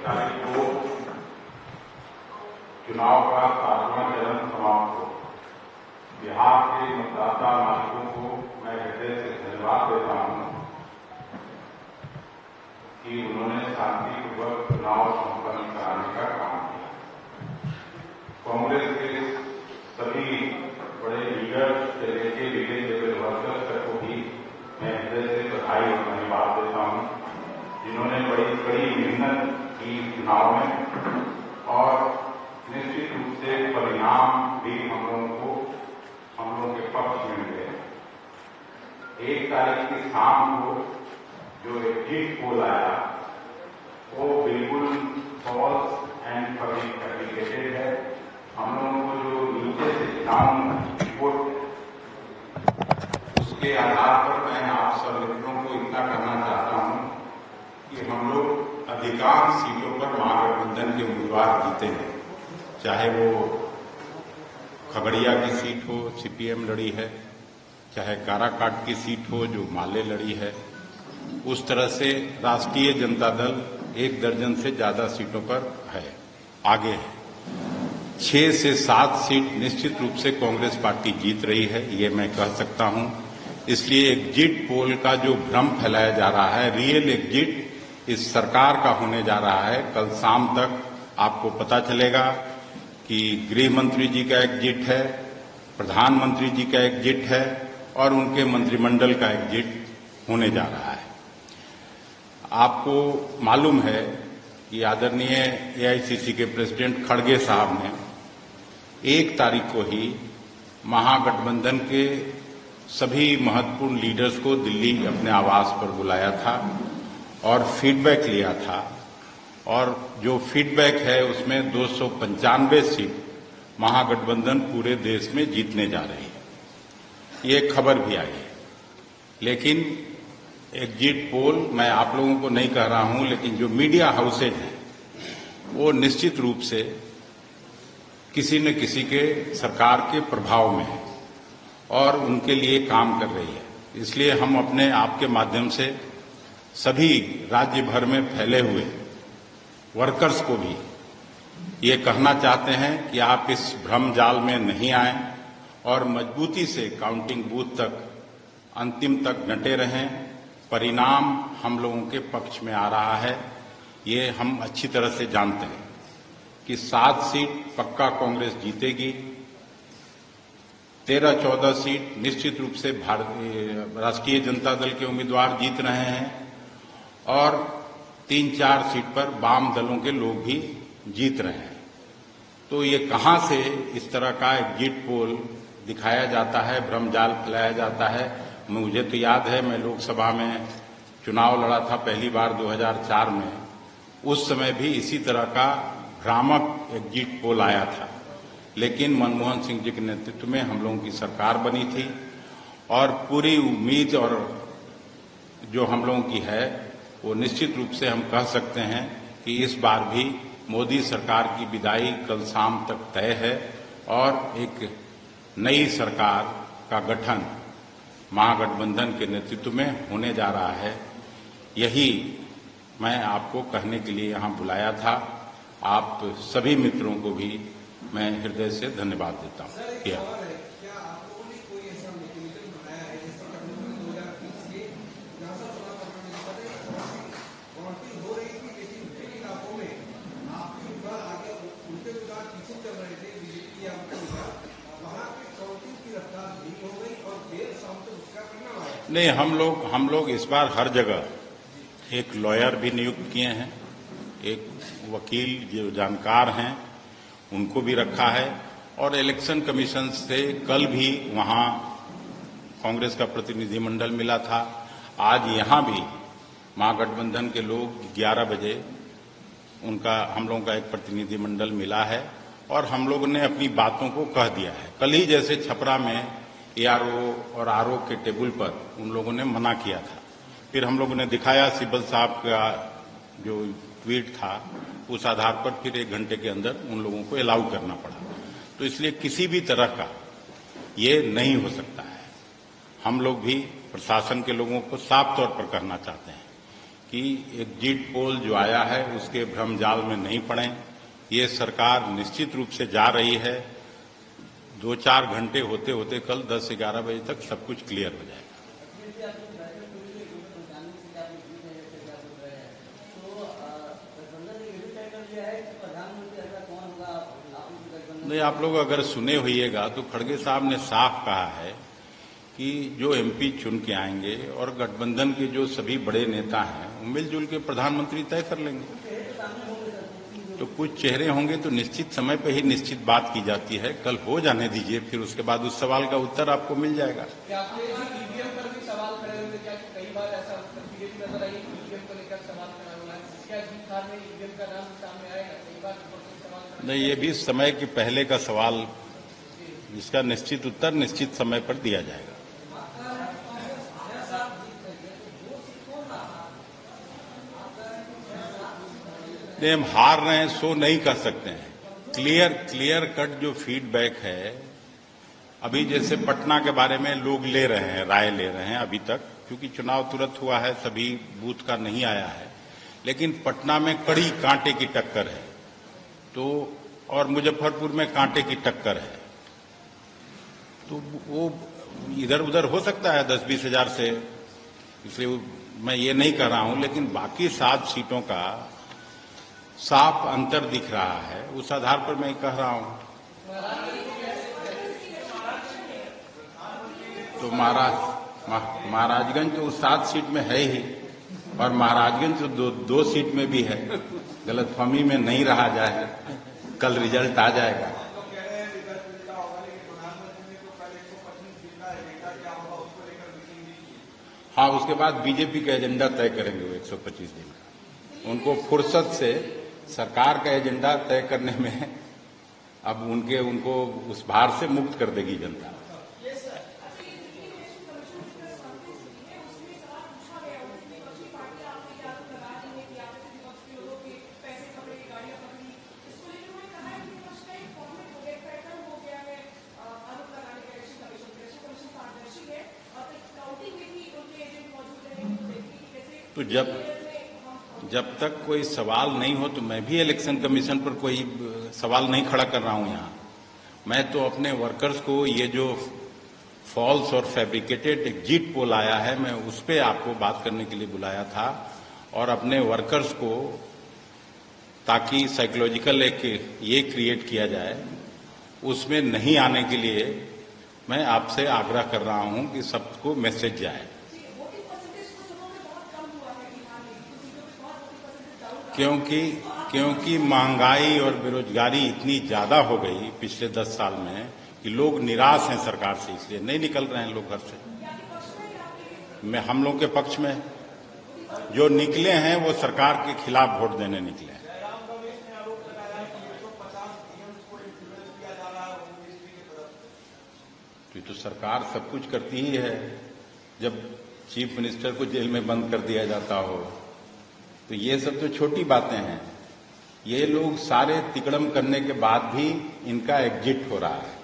तारीख को चुनाव का 7वां चरण समाप्त हो। बिहार के मतदाता मालिकों को मैं हृदय से धन्यवाद देता हूं कि उन्होंने शांतिपूर्वक चुनाव संपन्न कराने का काम किया। कांग्रेस के सभी बड़े लीडर्स से लेकर विलेज लेवल वर्कर्स तक को भी मैं हृदय से बधाई और धन्यवाद देता हूं, जिन्होंने बड़ी कड़ी मेहनत की चुनाव में, और निश्चित रूप से परिणाम भी हम लोगों के पक्ष में मिले। 1 तारीख की शाम को जो एग्जिट पोल आया वो बिल्कुल फॉल्स एंड फैब्रिकेटेड है। हम लोगों को जो नीचे से डाउन रिपोर्ट, उसके आधार पर मैं आप सब मित्रों को इतना कहना चाहता हूं कि हम लोग अधिकांश सीटों पर महागठबंधन के उम्मीदवार जीते हैं। चाहे वो खगड़िया की सीट हो, सीपीएम लड़ी है, चाहे काराकाट की सीट हो जो माले लड़ी है, उस तरह से राष्ट्रीय जनता दल 1 दर्जन से ज्यादा सीटों पर है, आगे है। 6 से 7 सीट निश्चित रूप से कांग्रेस पार्टी जीत रही है, ये मैं कह सकता हूं। इसलिए एग्जिट पोल का जो भ्रम फैलाया जा रहा है, रियल एग्जिट इस सरकार का होने जा रहा है। कल शाम तक आपको पता चलेगा कि गृह मंत्री जी का एग्जिट है, प्रधानमंत्री जी का एग्जिट है और उनके मंत्रिमंडल का एग्जिट होने जा रहा है। आपको मालूम है कि आदरणीय एआईसीसी के प्रेसिडेंट खड़गे साहब ने 1 तारीख को ही महागठबंधन के सभी महत्वपूर्ण लीडर्स को दिल्ली अपने आवास पर बुलाया था और फीडबैक लिया था, और जो फीडबैक है उसमें 295 सीट महागठबंधन पूरे देश में जीतने जा रही है। ये खबर भी आई है। लेकिन एग्जिट पोल, मैं आप लोगों को नहीं कह रहा हूं, लेकिन जो मीडिया हाउसेज हैं वो निश्चित रूप से किसी न किसी के सरकार के प्रभाव में है और उनके लिए काम कर रही है। इसलिए हम अपने आपके माध्यम से सभी राज्य भर में फैले हुए वर्कर्स को भी ये कहना चाहते हैं कि आप इस भ्रम जाल में नहीं आएं और मजबूती से काउंटिंग बूथ तक अंतिम तक डटे रहें। परिणाम हम लोगों के पक्ष में आ रहा है, ये हम अच्छी तरह से जानते हैं कि 7 सीट पक्का कांग्रेस जीतेगी, 13-14 सीट निश्चित रूप से राष्ट्रीय जनता दल के उम्मीदवार जीत रहे हैं और 3-4 सीट पर वाम दलों के लोग भी जीत रहे हैं। तो ये कहां से इस तरह का एग्जिट पोल दिखाया जाता है, भ्रमजाल फैलाया जाता है। मुझे तो याद है, मैं लोकसभा में चुनाव लड़ा था पहली बार 2004 में, उस समय भी इसी तरह का भ्रामक एग्जिट पोल आया था। लेकिन मनमोहन सिंह जी के नेतृत्व में हम लोगों की सरकार बनी थी और पूरी उम्मीद और जो हम लोगों की है वो निश्चित रूप से हम कह सकते हैं कि इस बार भी मोदी सरकार की विदाई कल शाम तक तय है और एक नई सरकार का गठन महागठबंधन के नेतृत्व में होने जा रहा है। यही मैं आपको कहने के लिए यहां बुलाया था। आप सभी मित्रों को भी मैं हृदय से धन्यवाद देता हूं। नहीं, हम लोग इस बार हर जगह एक लॉयर भी नियुक्त किए हैं, एक वकील जो जानकार हैं उनको भी रखा है, और इलेक्शन कमीशन से कल भी वहां कांग्रेस का प्रतिनिधिमंडल मिला था। आज यहां भी महागठबंधन के लोग 11 बजे हम लोगों का एक प्रतिनिधिमंडल मिला है और हम लोगों ने अपनी बातों को कह दिया है। कल ही जैसे छपरा में एआरओ और आरओ के टेबल पर उन लोगों ने मना किया था, फिर हम लोगों ने दिखाया सिब्बल साहब का जो ट्वीट था, उस आधार पर फिर 1 घंटे के अंदर उन लोगों को अलाउ करना पड़ा। तो इसलिए किसी भी तरह का ये नहीं हो सकता है। हम लोग भी प्रशासन के लोगों को साफ तौर पर कहना चाहते हैं कि एग्जिट पोल जो आया है उसके भ्रमजाल में नहीं पड़ें। ये सरकार निश्चित रूप से जा रही है। 2-4 घंटे होते होते कल 10-11 बजे तक सब कुछ क्लियर हो जाएगा। नहीं, आप लोग अगर सुने होइएगा तो खड़गे साहब ने साफ कहा है कि जो एमपी चुन के आएंगे और गठबंधन के जो सभी बड़े नेता हैं वो मिलजुल के प्रधानमंत्री तय कर लेंगे। तो कुछ चेहरे होंगे तो निश्चित समय पर ही निश्चित बात की जाती है। कल हो जाने दीजिए, फिर उसके बाद उस सवाल का उत्तर आपको मिल जाएगा। नहीं, ये भी समय के पहले का सवाल, जिसका निश्चित उत्तर निश्चित समय पर दिया जाएगा। नहीं, हम हार रहे हैं सो नहीं कह सकते हैं। क्लियर कट जो फीडबैक है, अभी जैसे पटना के बारे में लोग ले रहे हैं, राय ले रहे हैं अभी तक, क्योंकि चुनाव तुरंत हुआ है, सभी बूथ का नहीं आया है, लेकिन पटना में कड़ी कांटे की टक्कर है तो, और मुजफ्फरपुर में कांटे की टक्कर है, तो वो इधर उधर हो सकता है 10-20 हजार से, इसलिए मैं ये नहीं कह रहा हूं, लेकिन बाकी 7 सीटों का साफ अंतर दिख रहा है, उस आधार पर मैं कह रहा हूं। तो महाराजगंज तो 7 सीट में है ही, और महाराजगंज तो 2 सीट में भी है। गलतफहमी में नहीं रहा जाए, कल रिजल्ट आ जाएगा। हाँ, उसके बाद बीजेपी का एजेंडा तय करेंगे वो 125 दिन का। उनको फुर्सत से सरकार का एजेंडा तय करने में अब उनको उस भार से मुक्त कर देगी जनता। तो जब तक कोई सवाल नहीं हो तो मैं भी इलेक्शन कमीशन पर कोई सवाल नहीं खड़ा कर रहा हूं यहाँ। मैं तो अपने वर्कर्स को ये जो फॉल्स और फैब्रिकेटेड एग्जिट पोल आया है, मैं उस पर आपको बात करने के लिए बुलाया था, और अपने वर्कर्स को ताकि साइकोलॉजिकल एक ये क्रिएट किया जाए, उसमें नहीं आने के लिए मैं आपसे आग्रह कर रहा हूं कि सबको मैसेज जाए। क्योंकि महंगाई और बेरोजगारी इतनी ज्यादा हो गई पिछले 10 साल में कि लोग निराश हैं सरकार से, इसलिए नहीं निकल रहे हैं लोग घर से। हम लोग के पक्ष में जो निकले हैं वो सरकार के खिलाफ वोट देने निकले हैं। तो सरकार सब कुछ करती ही है। जब चीफ मिनिस्टर को जेल में बंद कर दिया जाता हो तो ये सब तो छोटी बातें हैं। ये लोग सारे तिकड़म करने के बाद भी इनका एग्जिट हो रहा है।